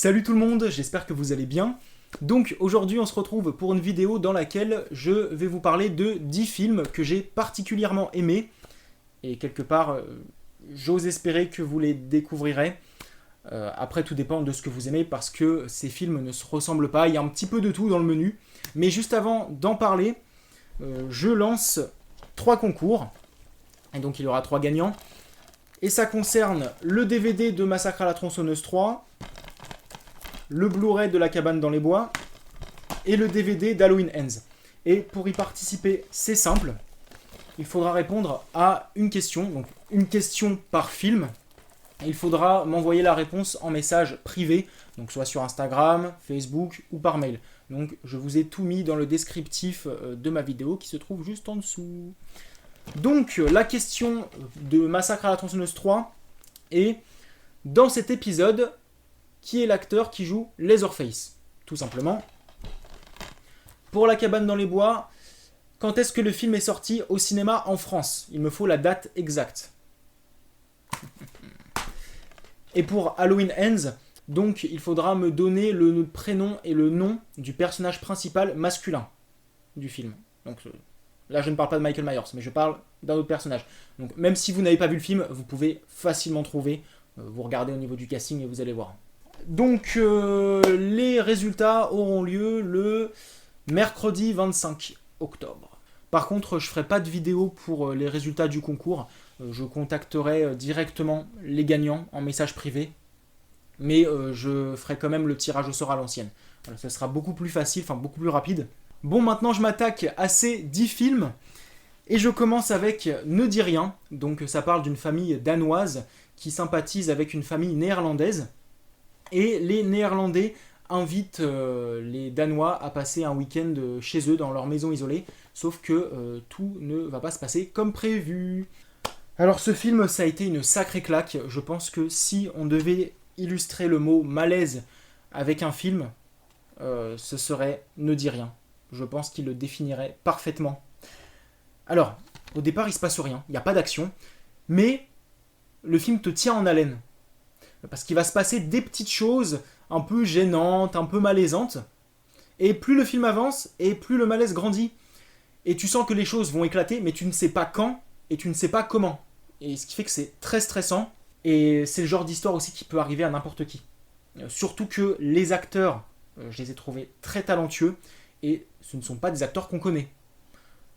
Salut tout le monde, j'espère que vous allez bien. Donc aujourd'hui on se retrouve pour une vidéo dans laquelle je vais vous parler de 10 films que j'ai particulièrement aimés. Et quelque part, j'ose espérer que vous les découvrirez. Après tout dépend de ce que vous aimez parce que ces films ne se ressemblent pas, il y a un petit peu de tout dans le menu. Mais juste avant d'en parler, je lance 3 concours. Et donc il y aura 3 gagnants. Et ça concerne le DVD de Massacre à la tronçonneuse 3, le Blu-ray de La cabane dans les bois et le DVD d'Halloween Ends. Et pour y participer, c'est simple. Il faudra répondre à une question, donc une question par film. Il faudra m'envoyer la réponse en message privé, donc soit sur Instagram, Facebook ou par mail. Donc je vous ai tout mis dans le descriptif de ma vidéo qui se trouve juste en dessous. Donc la question de Massacre à la tronçonneuse 3 est, dans cet épisode, qui est l'acteur qui joue Leatherface, tout simplement. Pour La cabane dans les bois, quand est-ce que le film est sorti au cinéma en France? Il me faut la date exacte. Et pour Halloween Ends, donc il faudra me donner le prénom et le nom du personnage principal masculin du film. Donc là je ne parle pas de Michael Myers, mais je parle d'un autre personnage. Donc même si vous n'avez pas vu le film, vous pouvez facilement trouver. Vous regardez au niveau du casting et vous allez voir. Donc les résultats auront lieu le mercredi 25 octobre. Par contre, je ne ferai pas de vidéo pour les résultats du concours. Je contacterai directement les gagnants en message privé. Mais je ferai quand même le tirage au sort à l'ancienne. Voilà, ça sera beaucoup plus facile, enfin beaucoup plus rapide. Bon, maintenant je m'attaque à ces 10 films. Et je commence avec Ne dis rien. Donc ça parle d'une famille danoise qui sympathise avec une famille néerlandaise. Et les Néerlandais invitent les Danois à passer un week-end chez eux, dans leur maison isolée. Sauf que tout ne va pas se passer comme prévu. Alors ce film, ça a été une sacrée claque. Je pense que si on devait illustrer le mot malaise avec un film, ce serait Ne dis rien. Je pense qu'il le définirait parfaitement. Alors, au départ, il se passe rien. Il n'y a pas d'action. Mais le film te tient en haleine. Parce qu'il va se passer des petites choses un peu gênantes, un peu malaisantes. Et plus le film avance, et plus le malaise grandit. Et tu sens que les choses vont éclater, mais tu ne sais pas quand, et tu ne sais pas comment. Et ce qui fait que c'est très stressant. Et c'est le genre d'histoire aussi qui peut arriver à n'importe qui. Surtout que les acteurs, je les ai trouvés très talentueux, et ce ne sont pas des acteurs qu'on connaît.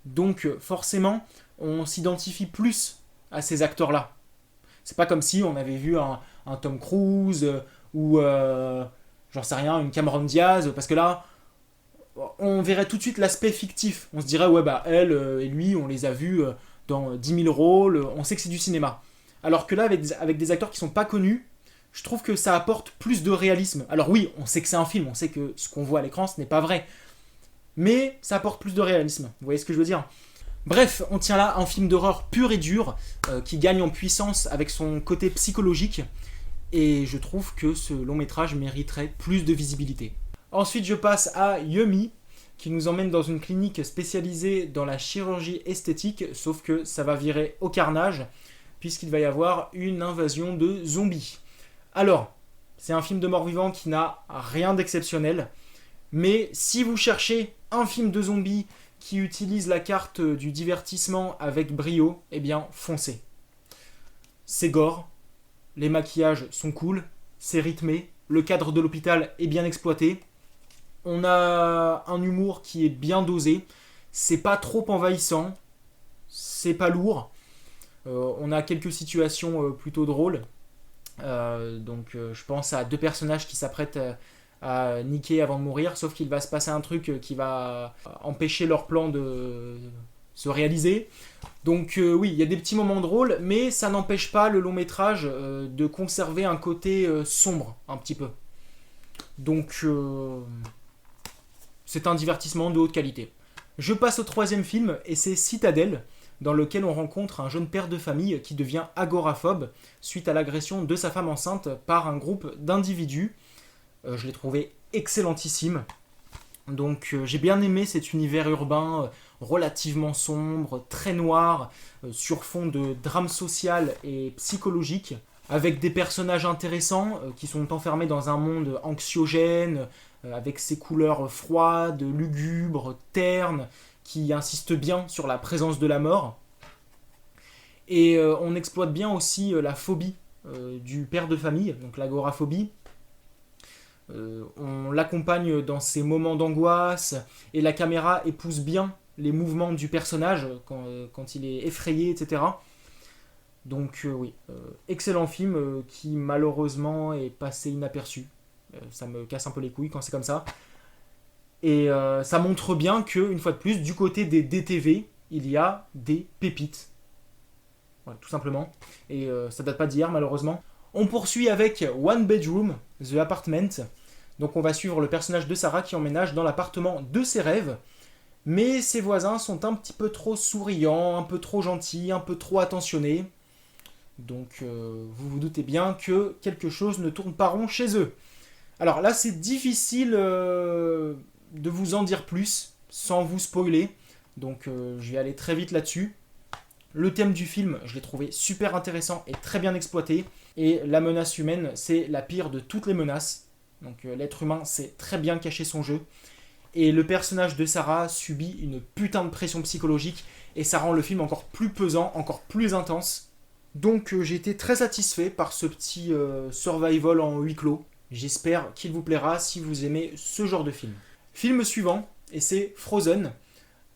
Donc forcément, on s'identifie plus à ces acteurs-là. C'est pas comme si on avait vu un Tom Cruise ou j'en sais rien, une Cameron Diaz, parce que là, on verrait tout de suite l'aspect fictif. On se dirait, ouais, bah elle et lui, on les a vus dans 10 000 rôles, on sait que c'est du cinéma. Alors que là, avec des acteurs qui sont pas connus, je trouve que ça apporte plus de réalisme. Alors oui, on sait que c'est un film, on sait que ce qu'on voit à l'écran, ce n'est pas vrai. Mais ça apporte plus de réalisme. Vous voyez ce que je veux dire ? Bref, on tient là un film d'horreur pur et dur qui gagne en puissance avec son côté psychologique. Et je trouve que ce long métrage mériterait plus de visibilité. Ensuite, je passe à Yummy, qui nous emmène dans une clinique spécialisée dans la chirurgie esthétique, sauf que ça va virer au carnage, puisqu'il va y avoir une invasion de zombies. Alors, c'est un film de mort-vivant qui n'a rien d'exceptionnel, mais si vous cherchez un film de zombies qui utilise la carte du divertissement avec brio, eh bien, foncez. C'est gore, les maquillages sont cool, c'est rythmé, le cadre de l'hôpital est bien exploité, on a un humour qui est bien dosé, c'est pas trop envahissant, c'est pas lourd, on a quelques situations plutôt drôles, je pense à 2 personnages qui s'apprêtent à niquer avant de mourir, sauf qu'il va se passer un truc qui va empêcher leur plan de se réaliser. Donc oui, il y a des petits moments drôles, mais ça n'empêche pas le long métrage de conserver un côté sombre, un petit peu. Donc c'est un divertissement de haute qualité. Je passe au 3e film, et c'est Citadel, dans lequel on rencontre un jeune père de famille qui devient agoraphobe suite à l'agression de sa femme enceinte par un groupe d'individus. Je l'ai trouvé excellentissime. Donc j'ai bien aimé cet univers urbain relativement sombre, très noir, sur fond de drame social et psychologique. avec des personnages intéressants qui sont enfermés dans un monde anxiogène, avec ses couleurs froides, lugubres, ternes, qui insistent bien sur la présence de la mort. Et on exploite bien aussi la phobie du père de famille, donc l'agoraphobie. On l'accompagne dans ses moments d'angoisse, et la caméra épouse bien les mouvements du personnage quand il est effrayé, etc. Donc oui, excellent film qui malheureusement est passé inaperçu. Ça me casse un peu les couilles quand c'est comme ça. Et ça montre bien que, une fois de plus, du côté des DTV, il y a des pépites. Voilà, tout simplement. Et ça date pas d'hier, malheureusement. On poursuit avec One Bedroom, The Apartment. Donc on va suivre le personnage de Sarah qui emménage dans l'appartement de ses rêves. Mais ses voisins sont un petit peu trop souriants, un peu trop gentils, un peu trop attentionnés. Donc vous vous doutez bien que quelque chose ne tourne pas rond chez eux. Alors là, c'est difficile de vous en dire plus sans vous spoiler. Donc je vais aller très vite là-dessus. Le thème du film, je l'ai trouvé super intéressant et très bien exploité. Et la menace humaine, c'est la pire de toutes les menaces. Donc l'être humain sait très bien cacher son jeu. Et le personnage de Sarah subit une putain de pression psychologique. Et ça rend le film encore plus pesant, encore plus intense. Donc j'ai été très satisfait par ce petit survival en huis clos. J'espère qu'il vous plaira si vous aimez ce genre de film. Film suivant, et c'est Frozen.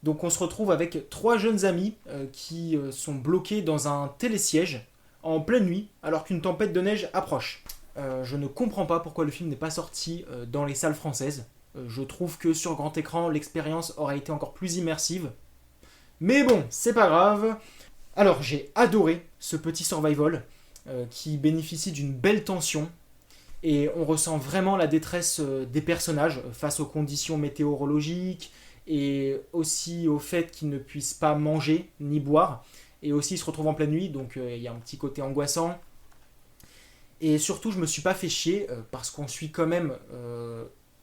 Donc on se retrouve avec 3 jeunes amis qui sont bloqués dans un télésiège en pleine nuit alors qu'une tempête de neige approche. Je ne comprends pas pourquoi le film n'est pas sorti dans les salles françaises. Je trouve que sur grand écran, l'expérience aurait été encore plus immersive. Mais bon, c'est pas grave. Alors j'ai adoré ce petit survival qui bénéficie d'une belle tension. Et on ressent vraiment la détresse des personnages face aux conditions météorologiques et aussi au fait qu'ils ne puissent pas manger ni boire. Et aussi ils se retrouvent en pleine nuit, donc il y a un petit côté angoissant. Et surtout, je me suis pas fait chier parce qu'on suit quand même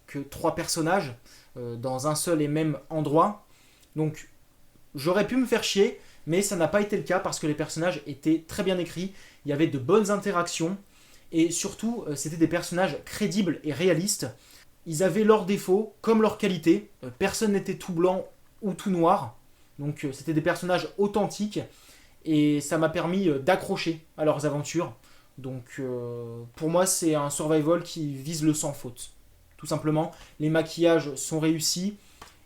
que 3 personnages dans un seul et même endroit. Donc j'aurais pu me faire chier, mais ça n'a pas été le cas parce que les personnages étaient très bien écrits, il y avait de bonnes interactions. Et surtout, c'était des personnages crédibles et réalistes. Ils avaient leurs défauts comme leurs qualités. Personne n'était tout blanc ou tout noir. Donc c'était des personnages authentiques. Et ça m'a permis d'accrocher à leurs aventures. Donc pour moi, c'est un survival qui vise le sans faute. Tout simplement, les maquillages sont réussis.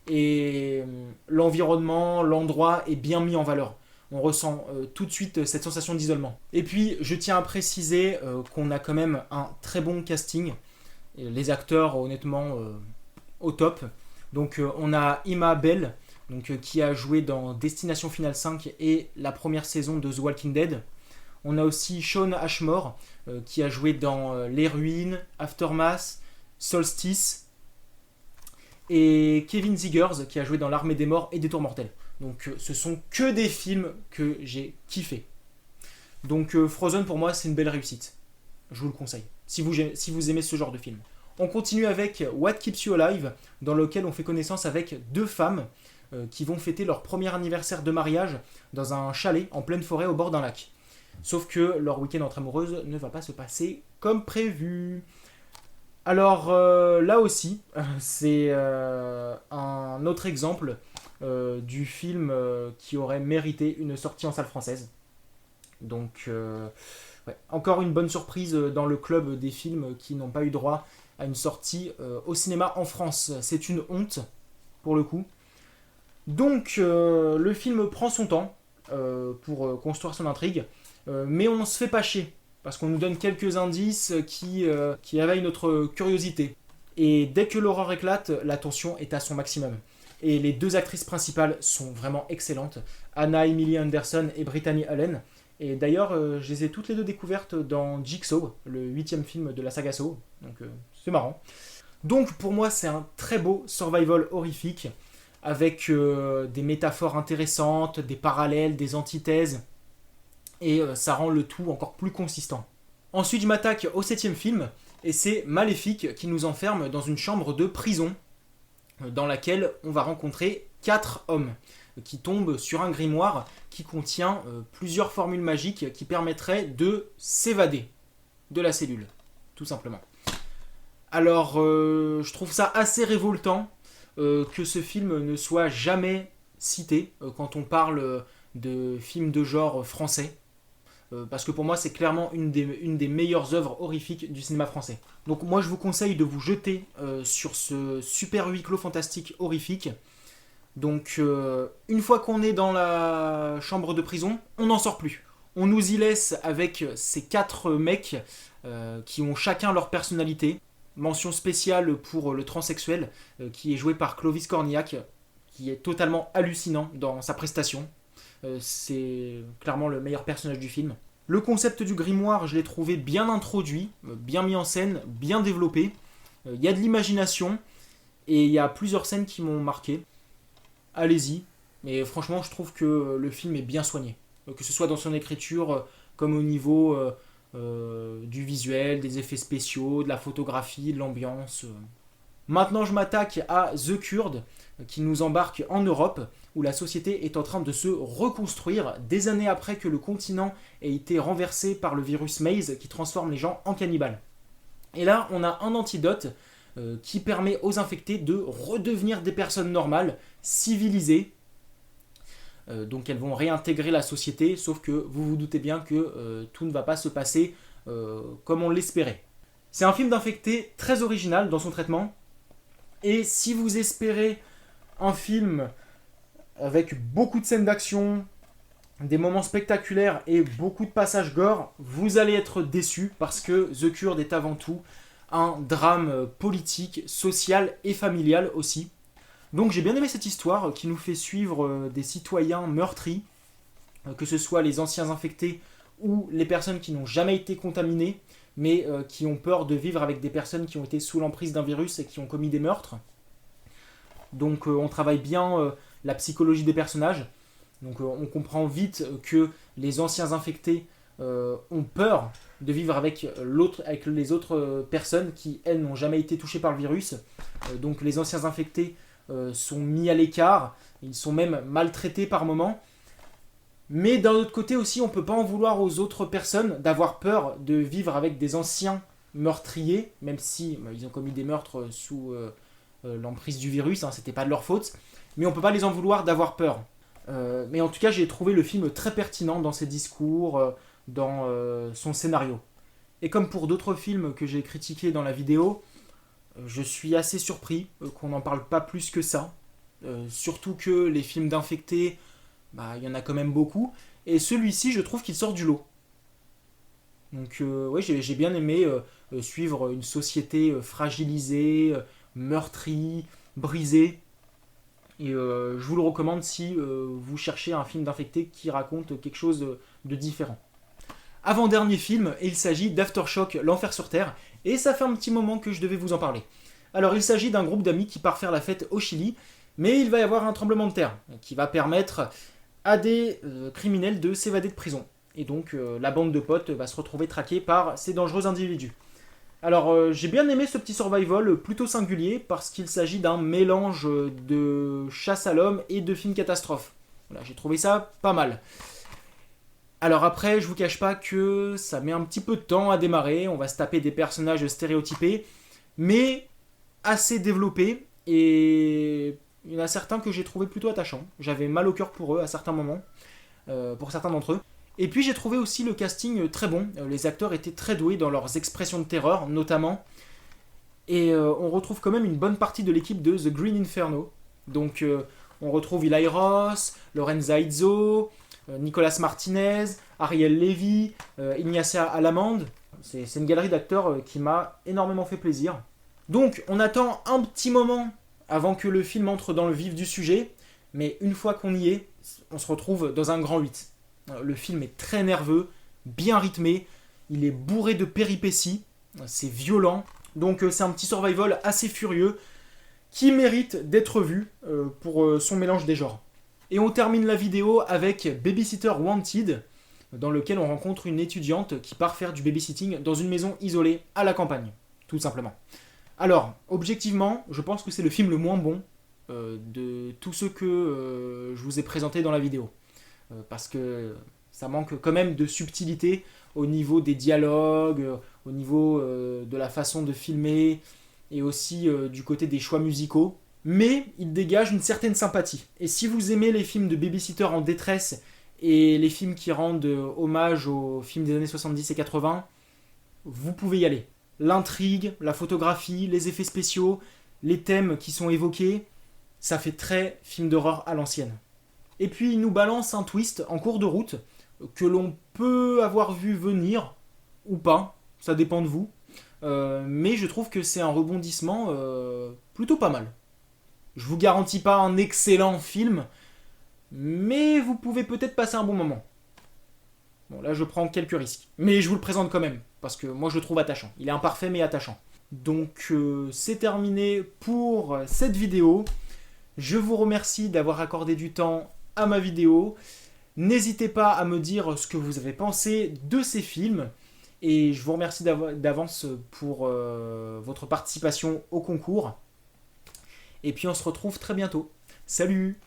Et l'environnement, l'endroit est bien mis en valeur. On ressent tout de suite cette sensation d'isolement. Et puis, je tiens à préciser qu'on a quand même un très bon casting. Et les acteurs, honnêtement, au top. Donc, on a Ima Bell, qui a joué dans Destination Finale 5 et la première saison de The Walking Dead. On a aussi Shawn Ashmore, qui a joué dans Les Ruines, Aftermath, Solstice. Et Kevin Zegers, qui a joué dans L'Armée des Morts et Des Tours Mortels. Donc ce sont que des films que j'ai kiffé. Donc Frozen pour moi c'est une belle réussite. Je vous le conseille, si vous aimez ce genre de film. On continue avec What Keeps You Alive, dans lequel on fait connaissance avec 2 femmes qui vont fêter leur premier anniversaire de mariage dans un chalet en pleine forêt au bord d'un lac. Sauf que leur week-end entre amoureuses ne va pas se passer comme prévu. Alors là aussi, c'est un autre exemple du film qui aurait mérité une sortie en salle française. Donc, ouais, encore une bonne surprise dans le club des films qui n'ont pas eu droit à une sortie au cinéma en France. C'est une honte, pour le coup. Donc, le film prend son temps pour construire son intrigue, mais on se fait pas chier. Parce qu'on nous donne quelques indices qui éveillent notre curiosité. Et dès que l'horreur éclate, la tension est à son maximum. Et les 2 actrices principales sont vraiment excellentes. Anna Emily Anderson et Brittany Allen. Et d'ailleurs, je les ai toutes les 2 découvertes dans Jigsaw, le 8e film de la saga Saw. Donc c'est marrant. Donc pour moi, c'est un très beau survival horrifique, avec des métaphores intéressantes, des parallèles, des antithèses. Et ça rend le tout encore plus consistant. Ensuite, je m'attaque au 7e film, et c'est Maléfique qui nous enferme dans une chambre de prison dans laquelle on va rencontrer 4 hommes. qui tombe sur un grimoire qui contient plusieurs formules magiques qui permettraient de s'évader de la cellule, tout simplement. Alors, je trouve ça assez révoltant que ce film ne soit jamais cité quand on parle de films de genre français. Parce que pour moi, c'est clairement une des meilleures œuvres horrifiques du cinéma français. Donc moi, je vous conseille de vous jeter sur ce super huis clos fantastique horrifique. Donc, une fois qu'on est dans la chambre de prison, on n'en sort plus. On nous y laisse avec ces 4 mecs qui ont chacun leur personnalité. Mention spéciale pour le transsexuel qui est joué par Clovis Cornillac, qui est totalement hallucinant dans sa prestation. C'est clairement le meilleur personnage du film. Le concept du grimoire, je l'ai trouvé bien introduit, bien mis en scène, bien développé. Il y a de l'imagination et il y a plusieurs scènes qui m'ont marqué. Allez-y, mais franchement, je trouve que le film est bien soigné. Que ce soit dans son écriture, comme au niveau du visuel, des effets spéciaux, de la photographie, de l'ambiance. Maintenant, je m'attaque à The Kurd, qui nous embarque en Europe, où la société est en train de se reconstruire des années après que le continent ait été renversé par le virus Maze qui transforme les gens en cannibales. Et là, on a un antidote qui permet aux infectés de redevenir des personnes normales, civilisées. Donc elles vont réintégrer la société, sauf que vous vous doutez bien que tout ne va pas se passer comme on l'espérait. C'est un film d'infectés très original dans son traitement. Et si vous espérez un film avec beaucoup de scènes d'action, des moments spectaculaires et beaucoup de passages gore, vous allez être déçus parce que The Kurd est avant tout un drame politique, social et familial aussi. Donc j'ai bien aimé cette histoire qui nous fait suivre des citoyens meurtris, que ce soit les anciens infectés ou les personnes qui n'ont jamais été contaminées, mais qui ont peur de vivre avec des personnes qui ont été sous l'emprise d'un virus et qui ont commis des meurtres. Donc on travaille bien la psychologie des personnages. Donc on comprend vite que les anciens infectés ont peur de vivre avec les autres personnes qui, elles, n'ont jamais été touchées par le virus. Donc les anciens infectés sont mis à l'écart, ils sont même maltraités par moments. Mais d'un autre côté aussi, on ne peut pas en vouloir aux autres personnes d'avoir peur de vivre avec des anciens meurtriers, même si ils ont commis des meurtres sous l'emprise du virus, c'était pas de leur faute. Mais on ne peut pas les en vouloir d'avoir peur. Mais en tout cas, j'ai trouvé le film très pertinent dans ses discours, dans son scénario. Et comme pour d'autres films que j'ai critiqués dans la vidéo, je suis assez surpris qu'on n'en parle pas plus que ça. Surtout que les films d'infectés, il y en a quand même beaucoup. Et celui-ci, je trouve qu'il sort du lot. Donc ouais, j'ai bien aimé suivre une société fragilisée, meurtrie, brisée. Et je vous le recommande si vous cherchez un film d'infecté qui raconte quelque chose de différent. Avant-dernier film, et il s'agit d'Aftershock, l'enfer sur Terre, et ça fait un petit moment que je devais vous en parler. Alors il s'agit d'un groupe d'amis qui part faire la fête au Chili, mais il va y avoir un tremblement de terre qui va permettre à des criminels de s'évader de prison. Et donc la bande de potes va se retrouver traquée par ces dangereux individus. Alors j'ai bien aimé ce petit survival plutôt singulier parce qu'il s'agit d'un mélange de chasse à l'homme et de film catastrophe. Voilà, j'ai trouvé ça pas mal. Alors après, je vous cache pas que ça met un petit peu de temps à démarrer, on va se taper des personnages stéréotypés, mais assez développés, et il y en a certains que j'ai trouvé plutôt attachants. J'avais mal au cœur pour eux à certains moments, pour certains d'entre eux. Et puis j'ai trouvé aussi le casting très bon, les acteurs étaient très doués dans leurs expressions de terreur notamment, et on retrouve quand même une bonne partie de l'équipe de The Green Inferno. Donc on retrouve Eli Roth, Lorenza Izzo, Nicolas Martinez, Ariel Levy, Ignacia Alamand. C'est une galerie d'acteurs qui m'a énormément fait plaisir. Donc on attend un petit moment avant que le film entre dans le vif du sujet, mais une fois qu'on y est, on se retrouve dans un grand 8. Le film est très nerveux, bien rythmé, il est bourré de péripéties, c'est violent, donc c'est un petit survival assez furieux qui mérite d'être vu pour son mélange des genres. Et on termine la vidéo avec Babysitter Wanted, dans lequel on rencontre une étudiante qui part faire du babysitting dans une maison isolée à la campagne, tout simplement. Alors, objectivement, je pense que c'est le film le moins bon de tous ceux que je vous ai présentés dans la vidéo. Parce que ça manque quand même de subtilité au niveau des dialogues, au niveau de la façon de filmer, et aussi du côté des choix musicaux. Mais il dégage une certaine sympathie. Et si vous aimez les films de babysitter en détresse et les films qui rendent hommage aux films des années 70 et 80, vous pouvez y aller. L'intrigue, la photographie, les effets spéciaux, les thèmes qui sont évoqués, ça fait très film d'horreur à l'ancienne. Et puis il nous balance un twist en cours de route que l'on peut avoir vu venir ou pas, ça dépend de vous. Mais je trouve que c'est un rebondissement plutôt pas mal. Je vous garantis pas un excellent film, mais vous pouvez peut-être passer un bon moment. Bon, là je prends quelques risques, mais je vous le présente quand même, parce que moi je le trouve attachant. Il est imparfait mais attachant. Donc c'est terminé pour cette vidéo. Je vous remercie d'avoir accordé du temps à ma vidéo. N'hésitez pas à me dire ce que vous avez pensé de ces films. Et je vous remercie d'avance pour votre participation au concours. Et puis on se retrouve très bientôt. Salut!